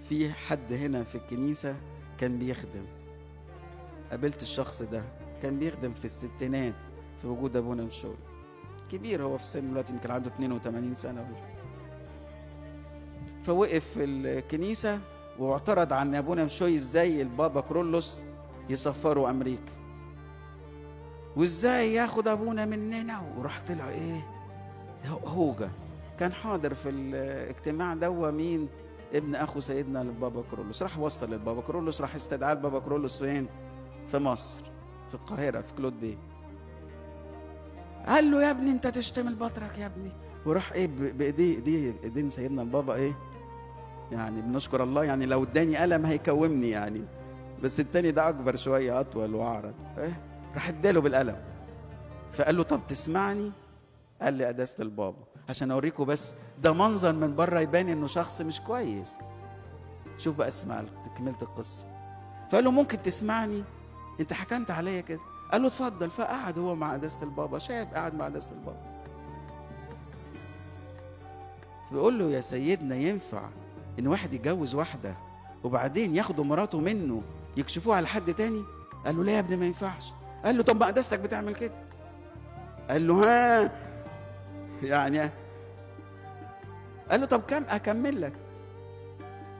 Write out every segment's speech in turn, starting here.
في حد هنا في الكنيسة كان بيخدم، قابلت الشخص ده، كان بيخدم في الستينات في وجود ابونا مشوي، كبير هو في السن دلوقتي، يمكن عنده 82 سنة ولا حاجة. فوقف في الكنيسة واعترض عن ابونا مشوي ازاي البابا كرولوس يسفروا امريكا، وازاي ياخد ابونا مننا، وراح طلع ايه هوجة. كان حاضر في الاجتماع ده مين؟ ابن اخو سيدنا البابا كرولوس. راح وصل للبابا كرولوس، راح استدعى البابا كرولوس فين؟ في مصر، في القاهرة، في كلود بيه. قال له يا ابني انت تشتم البطرك يا ابني، وراح ايه بايديه ايدين سيدنا البابا ايه يعني، بنشكر الله يعني، لو اداني قلم هيكومني يعني، بس التاني ده اكبر شويه، اطول واعرض، ايه راح اداله بالقلم. فقال له طب تسمعني؟ قال لي قداسة البابا عشان اوريكم بس ده منظر من بره يبان انه شخص مش كويس، شوف بقى اسمع كملت القصه. فقال له ممكن تسمعني؟ انت حكمت عليا كده. قال له اتفضل. فقعد هو مع قداسة البابا، شاب قعد مع قداسة البابا، بيقول له يا سيدنا ينفع ان واحد يتجوز واحده وبعدين ياخدوا مراته منه يكشفوها على حد تاني؟ قال له لا يا ابني ما ينفعش. قال له طب ما قداستك بتعمل كده؟ قال له ها يعني. قال له طب كم اكمل لك؟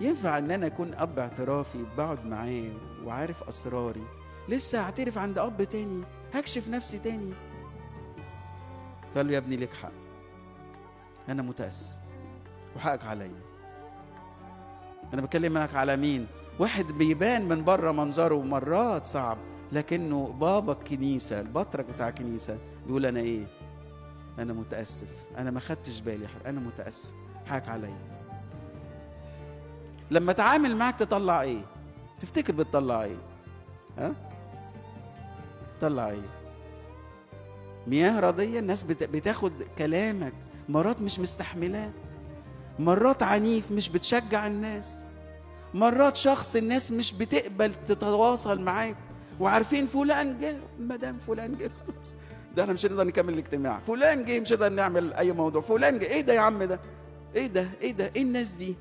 ينفع ان انا اكون اب اعترافي بقعد معاه وعارف اسراري، لسه هعترف عند اب تاني هكشف نفسي تاني؟ فقال له يا ابني ليك حق، انا متاسف وحقك عليا. انا بكلمك على مين؟ واحد بيبان من بره منظره مرات صعب، لكنه بابا الكنيسه، البطرك بتاع الكنيسه، بيقول انا ايه؟ انا متاسف، انا ما خدتش بالي، انا متاسف، حقك عليا. لما اتعامل معك تطلع ايه؟ تفتكر بتطلع ايه؟ ها؟ تطلع ايه؟ مياه رضيه. الناس بتاخد كلامك مرات مش مستحملاه، مرات عنيف مش بتشجع الناس، مرات شخص الناس مش بتقبل تتواصل معاك، وعارفين فلان جه، مدام فلان جه خلاص ده انا مش هنقدر نكمل الاجتماع، فلان جه مش هنقدر نعمل اي موضوع، فلان جه، ايه ده يا عم ده؟ ايه ده؟ ايه ده؟ ايه الناس دي؟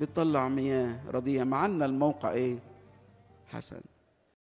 بتطلع مياه رضيه، معنا الموقع ايه؟ حسن.